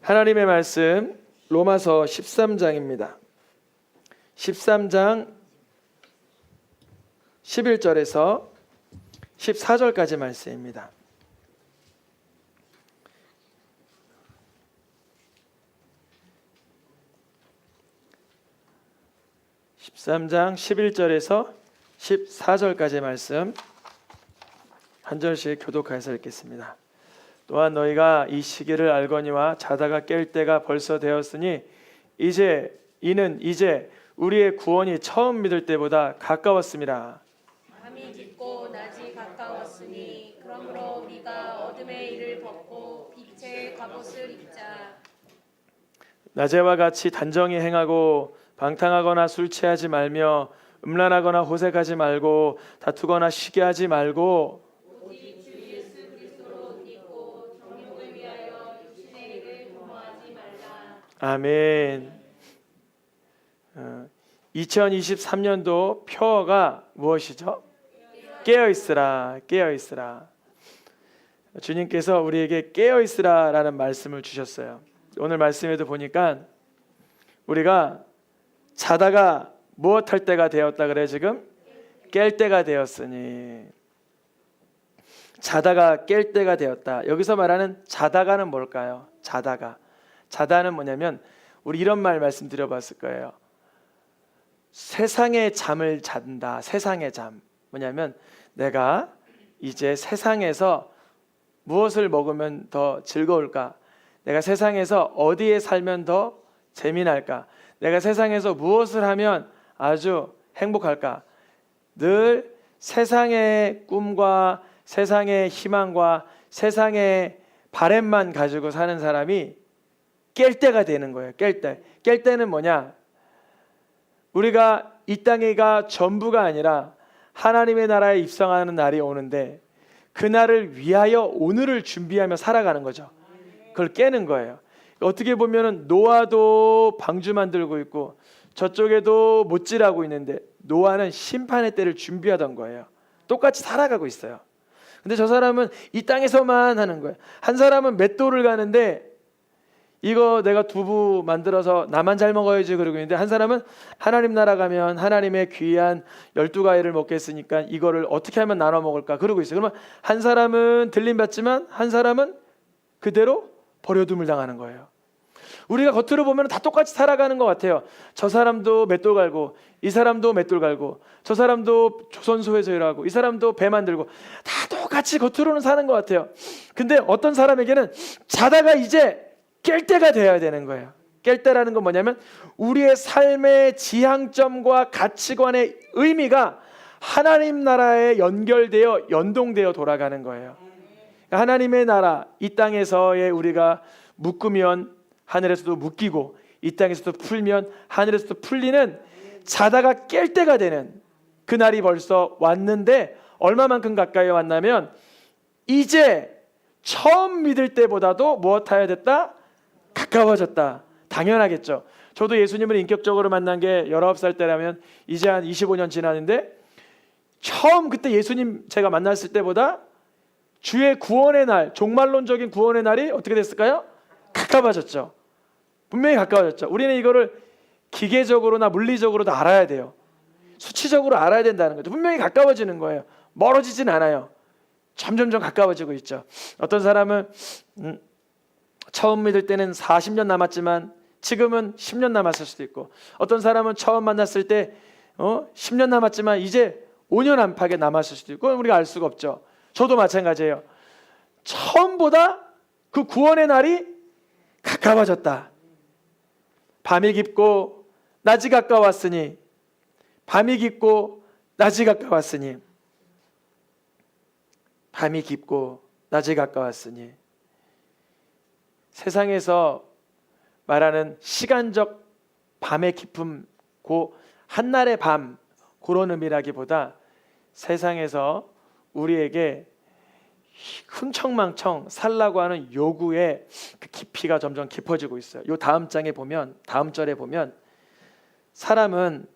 하나님의 말씀 로마서 13장입니다. 13장 11절에서 14절까지 말씀입니다. (13장) 11절에서 14절까지 말씀 한 절씩 교독해서 읽겠습니다. 또한 너희가 이 시기를 알거니와 자다가 깰 때가 벌써 되었으니 이는 이제 우리의 구원이 처음 믿을 때보다 가까웠음이라. 밤이 깊고 낮이 가까웠으니 그러므로 우리가 어둠의 일을 벗고 빛의 갑옷을 입자. 낮에와 같이 단정히 행하고 방탕하거나 술 취하지 말며 음란하거나 호색하지 말고 다투거나 시기하지 말고 오직 주 예수 그리스도로 옷 입고 정욕을 위하여 육신의 일을 도모하지 말라. 아멘. 2023년도 표어가 무엇이죠? 깨어있으라, 깨어있으라. 주님께서 우리에게 깨어있으라라는 말씀을 주셨어요. 오늘 말씀에도 보니까 우리가 자다가 무엇할 때가 되었다 그래? 지금 깰 때가 되었으니. 자다가 깰 때가 되었다. 여기서 말하는 자다가는 뭘까요? 자다는 뭐냐면 우리 이런 말씀 드려봤을 거예요. 세상의 잠을 잔다. 세상의 잠. 뭐냐면 내가 이제 세상에서 무엇을 먹으면 더 즐거울까? 내가 세상에서 어디에 살면 더 재미날까? 내가 세상에서 무엇을 하면 아주 행복할까? 늘 세상의 꿈과 세상의 희망과 세상의 바램만 가지고 사는 사람이 깰 때가 되는 거예요. 깰 때. 깰 때는 뭐냐? 우리가 이 땅에가 전부가 아니라 하나님의 나라에 입성하는 날이 오는데 그 날을 위하여 오늘을 준비하며 살아가는 거죠. 그걸 깨는 거예요. 어떻게 보면은 노아도 방주 만들고 있고 저쪽에도 못질하고 있는데 노아는 심판의 때를 준비하던 거예요. 똑같이 살아가고 있어요. 근데 저 사람은 이 땅에서만 하는 거예요. 한 사람은 맷돌을 가는데 이거 내가 두부 만들어서 나만 잘 먹어야지 그러고 있는데 한 사람은 하나님 나라 가면 하나님의 귀한 12가지를 먹겠으니까 이거를 어떻게 하면 나눠 먹을까 그러고 있어요. 그러면 한 사람은 들림받지만 한 사람은 그대로 버려둠을 당하는 거예요. 우리가 겉으로 보면 다 똑같이 살아가는 것 같아요. 저 사람도 맷돌 갈고 이 사람도 맷돌 갈고 저 사람도 조선소에서 일하고 이 사람도 배 만들고 다 똑같이 겉으로는 사는 것 같아요. 근데 어떤 사람에게는 자다가 이제 깰 때가 되어야 되는 거예요. 깰 때라는 건 뭐냐면 우리의 삶의 지향점과 가치관의 의미가 하나님 나라에 연결되어 연동되어 돌아가는 거예요. 하나님의 나라 이 땅에서의 우리가 묶으면 하늘에서도 묶이고 이 땅에서도 풀면 하늘에서도 풀리는 자다가 깰 때가 되는 그날이 벌써 왔는데 얼마만큼 가까이 왔냐면 이제 처음 믿을 때보다도 무엇하여 됐다? 가까워졌다. 당연하겠죠. 저도 예수님을 인격적으로 만난 게 19살 때라면 이제 한 25년 지났는데 처음 그때 예수님 제가 만났을 때보다 주의 구원의 날, 종말론적인 구원의 날이 어떻게 됐을까요? 가까워졌죠. 분명히 가까워졌죠. 우리는 이거를 기계적으로나 물리적으로도 알아야 돼요. 수치적으로 알아야 된다는 거죠. 분명히 가까워지는 거예요. 멀어지진 않아요. 점점점 가까워지고 있죠. 어떤 사람은 처음 믿을 때는 40년 남았지만 지금은 10년 남았을 수도 있고 어떤 사람은 처음 만났을 때 10년 남았지만 이제 5년 안팎에 남았을 수도 있고 우리가 알 수가 없죠. 저도 마찬가지예요. 처음보다 그 구원의 날이 가까워졌다. 밤이 깊고 낮이 가까웠으니 밤이 깊고 낮이 가까웠으니 밤이 깊고 낮이 가까웠으니 세상에서 말하는 시간적 밤의 깊음 그 한날의 밤 그런 의미라기보다 세상에서 우리에게 흥청망청 살라고 하는 요구의 그 깊이가 점점 깊어지고 있어요. 요 다음 장에 보면 다음 절에 보면 사람은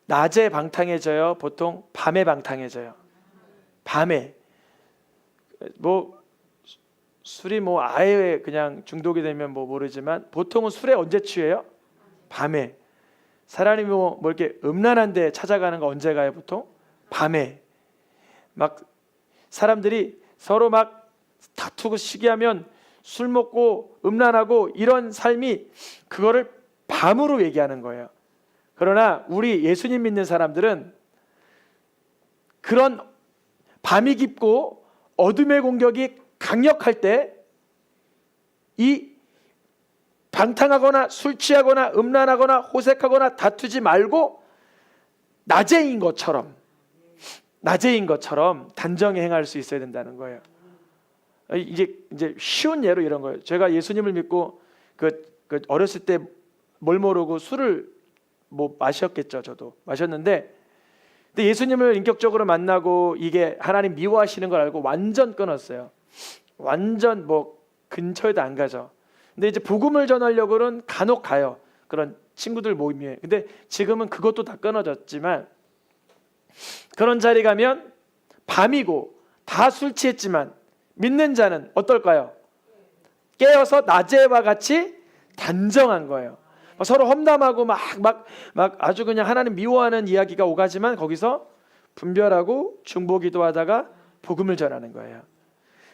낮에 방탕해져요. 보통 밤에 방탕해져요. 밤에 뭐 술이 뭐 아예 그냥 중독이 되면 뭐 모르지만 보통은 술에 언제 취해요? 밤에. 사람이 뭐 이렇게 음란한데 찾아가는 거 언제 가요? 보통 밤에. 막 사람들이 서로 막 다투고 시기하면 술 먹고 음란하고 이런 삶이 그거를 밤으로 얘기하는 거예요. 그러나 우리 예수님 믿는 사람들은 그런 밤이 깊고 어둠의 공격이 강력할 때 이 방탕하거나 술 취하거나 음란하거나 호색하거나 다투지 말고 낮에인 것처럼 단정히 행할 수 있어야 된다는 거예요. 이제 쉬운 예로 이런 거예요. 제가 예수님을 믿고 그 어렸을 때 뭘 모르고 술을 뭐 마셨겠죠. 저도 마셨는데, 근데 예수님을 인격적으로 만나고 이게 하나님 미워하시는 걸 알고 완전 끊었어요. 완전 뭐 근처에도 안 가죠. 근데 이제 복음을 전하려고는 간혹 가요. 그런 친구들 모임에. 근데 지금은 그것도 다 끊어졌지만, 그런 자리 가면 밤이고 다 술 취했지만 믿는 자는 어떨까요? 깨어서 낮에와 같이 단정한 거예요. 서로 험담하고 막 아주 그냥 하나님 미워하는 이야기가 오가지만 거기서 분별하고 중보기도하다가 복음을 전하는 거예요.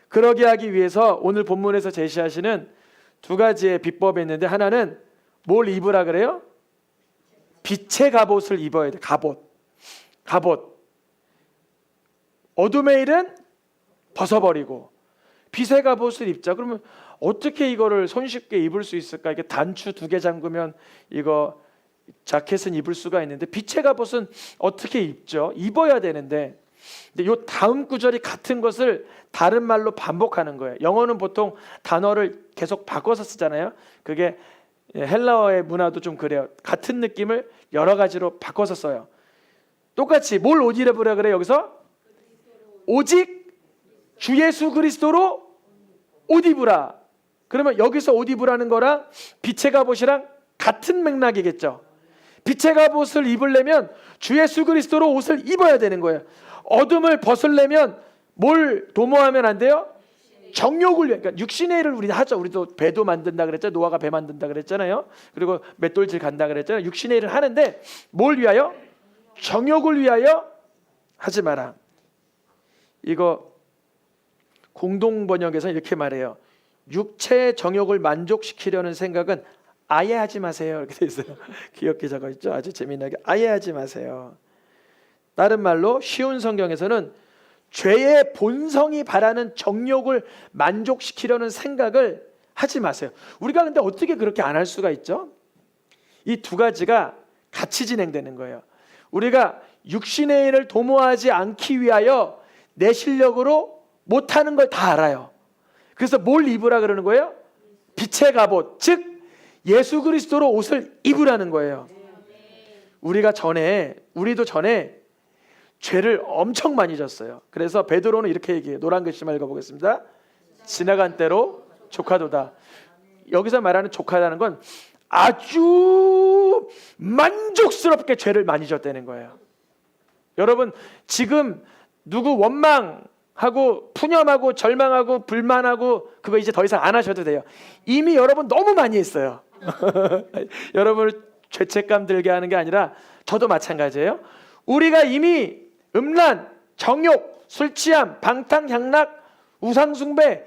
그러게 하기 위해서 오늘 본문에서 제시하시는 두 가지의 비법이 있는데, 하나는 뭘 입으라 그래요? 빛의 갑옷을 입어야 돼. 갑옷. 어둠의 일은 벗어버리고 빛의 갑옷을 입자. 그러면 어떻게 이거를 손쉽게 입을 수 있을까? 이게 단추 2개 잠그면 이거 자켓은 입을 수가 있는데 빛의 갑옷은 어떻게 입죠? 입어야 되는데, 근데 요 다음 구절이 같은 것을 다른 말로 반복하는 거예요. 영어는 보통 단어를 계속 바꿔서 쓰잖아요. 그게 헬라어의 문화도 좀 그래요. 같은 느낌을 여러 가지로 바꿔서 써요. 똑같이 뭘 옷 입으라 그래? 여기서 오직 주 예수 그리스도로 옷 입으라. 그러면 여기서 옷 입으라는 거랑 빛의 갑옷이랑 같은 맥락이겠죠. 빛의 갑옷을 입으려면 주 예수 그리스도로 옷을 입어야 되는 거예요. 어둠을 벗으려면 뭘 도모하면 안 돼요? 정욕을 위해. 그러니까 육신의 일을 우리 하죠. 우리도 배도 만든다 그랬잖아요. 노아가 배 만든다 그랬잖아요. 그리고 맷돌질 간다 그랬잖아요. 육신의 일을 하는데 뭘 위하여? 정욕을 위하여 하지 마라. 이거 공동 번역에서 이렇게 말해요. 육체의 정욕을 만족시키려는 생각은 아예 하지 마세요. 이렇게 돼 있어요. 귀엽게 적어 있죠. 아주 재미나게 아예 하지 마세요. 다른 말로 쉬운 성경에서는 죄의 본성이 바라는 정욕을 만족시키려는 생각을 하지 마세요. 우리가 근데 어떻게 그렇게 안 할 수가 있죠? 이 두 가지가 같이 진행되는 거예요. 우리가 육신의 일을 도모하지 않기 위하여 내 실력으로 못하는 걸 다 알아요. 그래서 뭘 입으라 그러는 거예요? 빛의 갑옷, 즉 예수 그리스도로 옷을 입으라는 거예요. 우리도 전에 죄를 엄청 많이 졌어요. 그래서 베드로는 이렇게 얘기해요. 노란 글씨만 읽어보겠습니다. 지나간 때로 족하도다. 여기서 말하는 족하다는 건 아주 만족스럽게 죄를 많이 졌다는 거예요. 여러분, 지금 누구 원망하고 푸념하고 절망하고 불만하고 그거 이제 더 이상 안 하셔도 돼요. 이미 여러분 너무 많이 했어요. 여러분을 죄책감 들게 하는 게 아니라 저도 마찬가지예요. 우리가 이미 음란, 정욕, 술취함, 방탕향락, 우상숭배,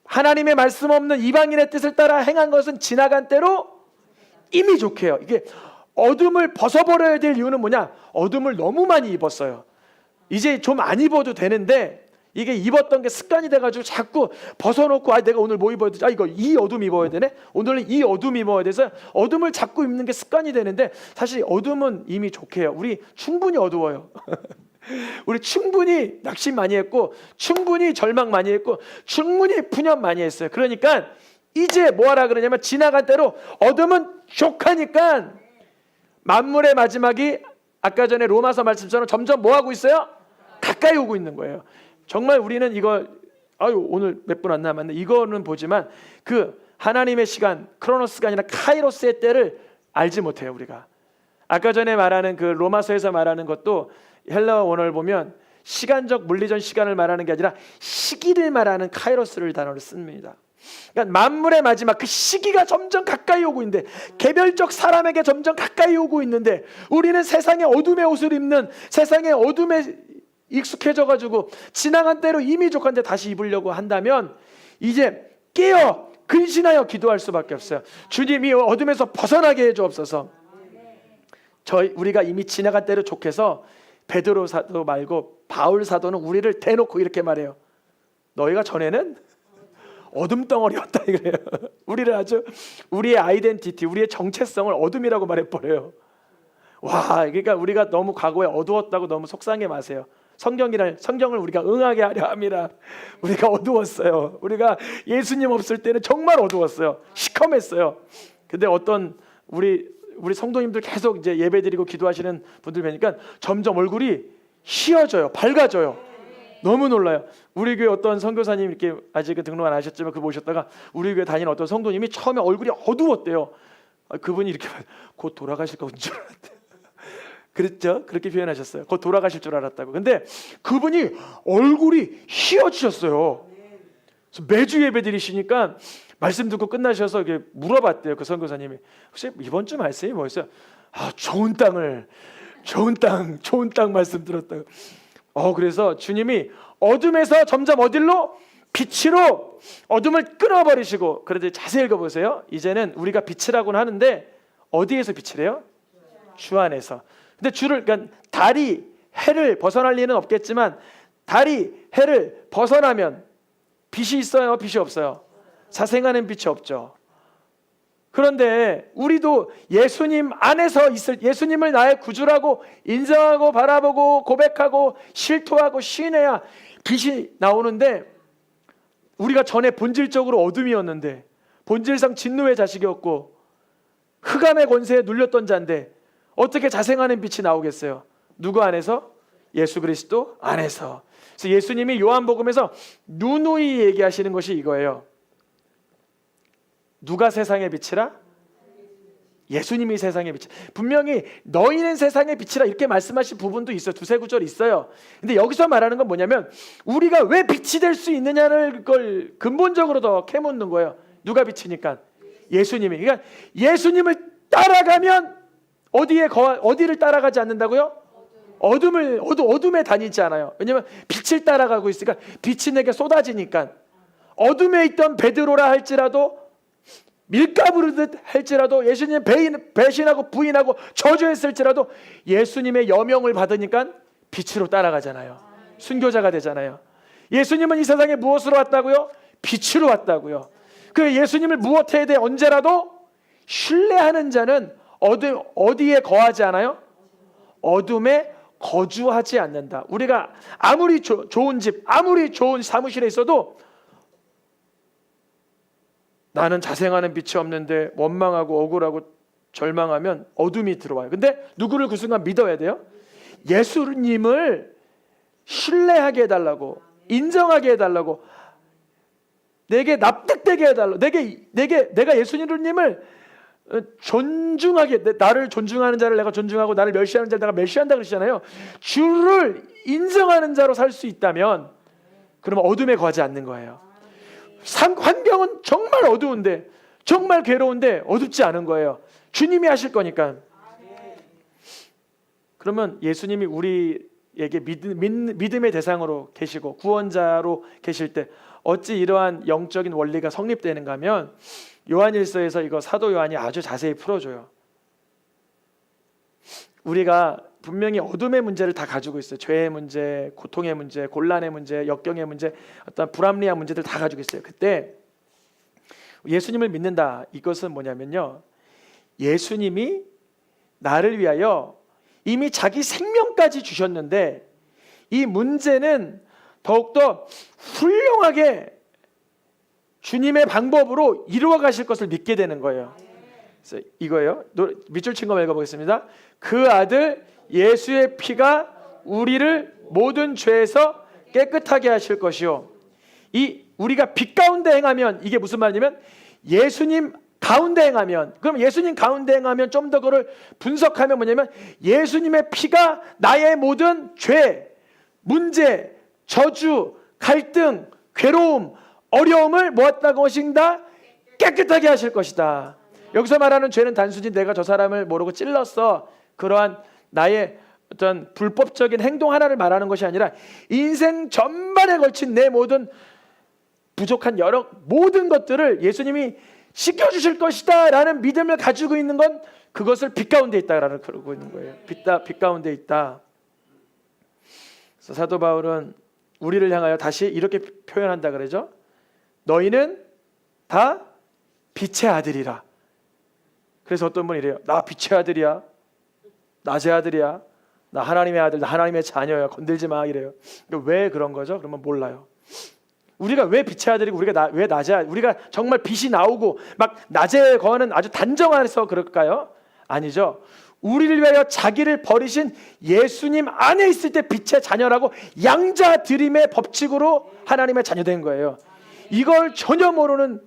하나님의 말씀 없는 이방인의 뜻을 따라 행한 것은 지나간 때로 이미 좋게요. 이게 어둠을 벗어버려야 될 이유는 뭐냐? 어둠을 너무 많이 입었어요. 이제 좀 안 입어도 되는데 이게 입었던 게 습관이 돼가지고 자꾸 벗어놓고 내가 오늘 뭐 입어야 되지? 이거 이 어둠 입어야 되네? 오늘은 이 어둠 입어야 돼서 어둠을 자꾸 입는 게 습관이 되는데, 사실 어둠은 이미 좋게요. 우리 충분히 어두워요. 우리 충분히 낙심 많이 했고 충분히 절망 많이 했고 충분히 푸념 많이 했어요. 그러니까 이제 뭐하라 그러냐면 지나간 대로 어둠은 족하니까 만물의 마지막이 아까 전에 로마서 말씀처럼 점점 뭐하고 있어요? 가까이 오고 있는 거예요. 정말 우리는 이거 오늘 몇 분 안 남았네. 이거는 보지만 그 하나님의 시간, 크로노스가 아니라 카이로스의 때를 알지 못해요. 우리가 아까 전에 말하는 그 로마서에서 말하는 것도 헬라어 원어를 보면 시간적 물리적 시간을 말하는 게 아니라 시기를 말하는 카이로스를 단어로 씁니다. 그러니까 만물의 마지막 그 시기가 점점 가까이 오고 있는데, 개별적 사람에게 점점 가까이 오고 있는데, 우리는 세상의 어둠의 옷을 입는, 세상의 어둠에 익숙해져 가지고 지나간 때로 이미 족한데 다시 입으려고 한다면 이제 깨어 근신하여 기도할 수밖에 없어요. 주님이 어둠에서 벗어나게 해주옵소서. 우리가 이미 지나간 때로 족해서 베드로 사도 말고 바울 사도는 우리를 대놓고 이렇게 말해요. 너희가 전에는 어둠 덩어리였다 이래요. 우리를 아주 우리의 아이덴티티, 우리의 정체성을 어둠이라고 말해버려요. 와, 그러니까 우리가 너무 과거에 어두웠다고 너무 속상해 마세요. 성경을 우리가 응하게 하려 함이라. 우리가 어두웠어요. 우리가 예수님 없을 때는 정말 어두웠어요. 시커맸어요. 근데 어떤 우리 성도님들 계속 이제 예배드리고 기도하시는 분들 뵈니까 점점 얼굴이 희어져요. 밝아져요. 너무 놀라요. 우리 교회 어떤 선교사님, 이렇게 아직은 등록 안 하셨지만 그 모셨다가 우리 교회 다니는 어떤 성도님이 처음에 얼굴이 어두웠대요. 그분이 이렇게 곧 돌아가실 건 줄 알았대요. 그랬죠? 그렇게 표현하셨어요. 곧 돌아가실 줄 알았다고. 근데 그분이 얼굴이 희어지셨어요. 그래서 매주 예배 드리시니까 말씀 듣고 끝나셔서 이렇게 물어봤대요. 그 선교사님이, 혹시 이번 주 말씀이 뭐였어요? 좋은 땅 말씀 들었다고. 그래서 주님이 어둠에서 점점 어디로? 빛으로 어둠을 끊어버리시고. 그런데 자세히 읽어보세요. 이제는 우리가 빛이라고는 하는데 어디에서 빛이래요? 주 안에서. 근데 그러니까 달이 해를 벗어날 리는 없겠지만, 달이 해를 벗어나면 빛이 있어요? 빛이 없어요? 자생하는 빛이 없죠. 그런데 우리도 예수님 안에서 예수님을 나의 구주라고 인정하고 바라보고 고백하고 실토하고 시인해야 빛이 나오는데, 우리가 전에 본질적으로 어둠이었는데, 본질상 진노의 자식이었고 흑암의 권세에 눌렸던 자인데 어떻게 자생하는 빛이 나오겠어요? 누구 안에서? 예수 그리스도 안에서. 그래서 예수님이 요한복음에서 누누이 얘기하시는 것이 이거예요. 누가 세상의 빛이라? 예수님이 세상의 빛. 분명히 너희는 세상의 빛이라 이렇게 말씀하신 부분도 있어요. 두세 구절 있어요. 근데 여기서 말하는 건 뭐냐면, 우리가 왜 빛이 될 수 있느냐를 걸 근본적으로 더 캐묻는 거예요. 누가 빛이니까? 예수님이. 그러니까 예수님을 따라가면 어디를 따라가지 않는다고요? 어둠에 다니지 않아요. 왜냐면 빛을 따라가고 있으니까, 빛이 내게 쏟아지니까. 어둠에 있던 베드로라 할지라도, 밀가부르듯 할지라도, 예수님 배신하고 부인하고 저주했을지라도 예수님의 여명을 받으니까 빛으로 따라가잖아요. 순교자가 되잖아요. 예수님은 이 세상에 무엇으로 왔다고요? 빛으로 왔다고요. 그 예수님을 무엇해야 돼? 언제라도 신뢰하는 자는 어디에 거하지 않아요? 어둠에 거주하지 않는다. 우리가 아무리 좋은 집, 아무리 좋은 사무실에 있어도 나는 자생하는 빛이 없는데 원망하고 억울하고 절망하면 어둠이 들어와요. 근데 누구를 그 순간 믿어야 돼요? 예수님을 신뢰하게 해달라고, 인정하게 해달라고, 내게 납득되게 해달라고, 내가 예수님을 존중하게, 나를 존중하는 자를 내가 존중하고 나를 멸시하는 자를 내가 멸시한다 그러시잖아요. 주를 인정하는 자로 살 수 있다면 그러면 어둠에 거하지 않는 거예요. 환경은 정말 어두운데, 정말 괴로운데 어둡지 않은 거예요. 주님이 하실 거니까. 그러면 예수님이 우리에게 믿음의 대상으로 계시고 구원자로 계실 때 어찌 이러한 영적인 원리가 성립되는가 하면, 요한일서에서 이거 사도 요한이 아주 자세히 풀어줘요. 우리가 분명히 어둠의 문제를 다 가지고 있어요. 죄의 문제, 고통의 문제, 곤란의 문제, 역경의 문제, 어떤 불합리한 문제들 다 가지고 있어요. 그때 예수님을 믿는다, 이것은 뭐냐면요, 예수님이 나를 위하여 이미 자기 생명까지 주셨는데 이 문제는 더욱더 훌륭하게 주님의 방법으로 이루어 가실 것을 믿게 되는 거예요. 그래서 이거예요. 밑줄 친 거 읽어보겠습니다. 그 아들 예수의 피가 우리를 모든 죄에서 깨끗하게 하실 것이요. 우리가 빛 가운데 행하면, 이게 무슨 말이냐면 예수님 가운데 행하면, 그럼 예수님 가운데 행하면 좀 더 그걸 분석하면 뭐냐면, 예수님의 피가 나의 모든 죄, 문제, 저주, 갈등, 괴로움, 어려움을 뭐했다고 것인가? 깨끗하게 하실 것이다. 여기서 말하는 죄는 단순히 내가 저 사람을 모르고 찔렀어, 그러한 나의 어떤 불법적인 행동 하나를 말하는 것이 아니라 인생 전반에 걸친 내 모든 부족한 여러 모든 것들을 예수님이 씻겨주실 것이다 라는 믿음을 가지고 있는 건 그것을 빛 가운데 있다라는 그러고 있는 거예요. 빛 가운데 있다. 그래서 사도 바울은 우리를 향하여 다시 이렇게 표현한다 그러죠. 너희는 다 빛의 아들이라. 그래서 어떤 분이 이래요. 나 빛의 아들이야, 낮의 아들이야, 나 하나님의 아들, 나 하나님의 자녀야, 건들지 마 이래요. 왜 그런 거죠? 그러면 몰라요. 우리가 왜 빛의 아들이고 우리가 왜 낮의 아들, 우리가 정말 빛이 나오고 막 낮에 거하는 아주 단정해서 그럴까요? 아니죠. 우리를 위하여 자기를 버리신 예수님 안에 있을 때 빛의 자녀라고 양자 드림의 법칙으로 하나님의 자녀된 거예요. 이걸 전혀 모르는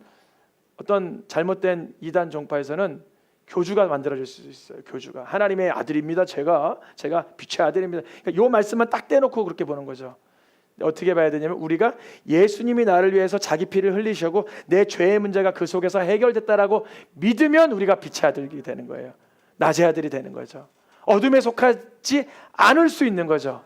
어떤 잘못된 이단 종파에서는 교주가 만들어질 수 있어요. 교주가 하나님의 아들입니다. 제가 빛의 아들입니다. 그러니까 이 말씀만 딱 떼놓고 그렇게 보는 거죠. 어떻게 봐야 되냐면 우리가 예수님이 나를 위해서 자기 피를 흘리시고 내 죄의 문제가 그 속에서 해결됐다라고 믿으면 우리가 빛의 아들이 되는 거예요. 낮의 아들이 되는 거죠. 어둠에 속하지 않을 수 있는 거죠.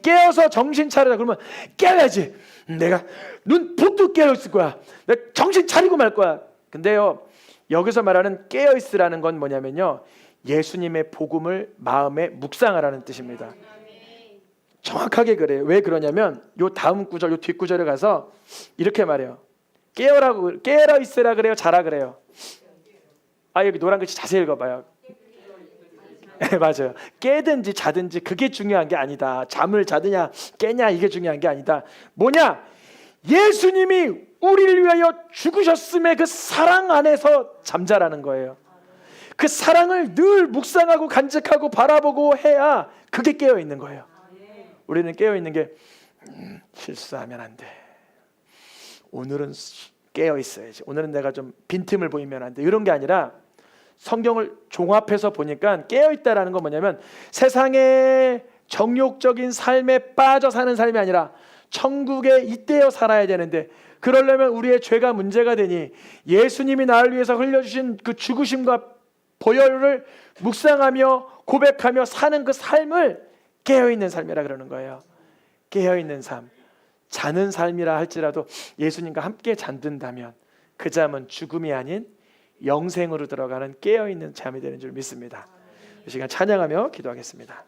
깨어서 정신 차리라 그러면 깨야지. 내가 눈 부뚝 깨어 있을 거야. 내가 정신 차리고 말 거야. 근데요, 여기서 말하는 깨어 있으라는 건 뭐냐면요, 예수님의 복음을 마음에 묵상하라는 뜻입니다. 정확하게 그래요. 왜 그러냐면 요 다음 구절, 요 뒷구절에 가서 이렇게 말해요. 깨어 있으라 그래요, 자라 그래요. 여기 노란 글씨 자세히 읽어봐요. 네, 맞아요. 깨든지 자든지 그게 중요한 게 아니다. 잠을 자느냐 깨냐 이게 중요한 게 아니다. 뭐냐? 예수님이 우리를 위하여 죽으셨음의 그 사랑 안에서 잠자라는 거예요. 그 사랑을 늘 묵상하고 간직하고 바라보고 해야 그게 깨어 있는 거예요. 우리는 깨어 있는 게 실수하면 안 돼. 오늘은 깨어 있어야지. 오늘은 내가 좀 빈틈을 보이면 안 돼. 이런 게 아니라 성경을 종합해서 보니까 깨어있다라는 건 뭐냐면 세상의 정욕적인 삶에 빠져 사는 삶이 아니라 천국에 잇대어 살아야 되는데, 그러려면 우리의 죄가 문제가 되니 예수님이 나를 위해서 흘려주신 그 죽으심과 보혈을 묵상하며 고백하며 사는 그 삶을 깨어있는 삶이라 그러는 거예요. 깨어있는 삶. 자는 삶이라 할지라도 예수님과 함께 잠든다면 그 잠은 죽음이 아닌 영생으로 들어가는 깨어있는 잠이 되는 줄 믿습니다. 이 시간 찬양하며 기도하겠습니다.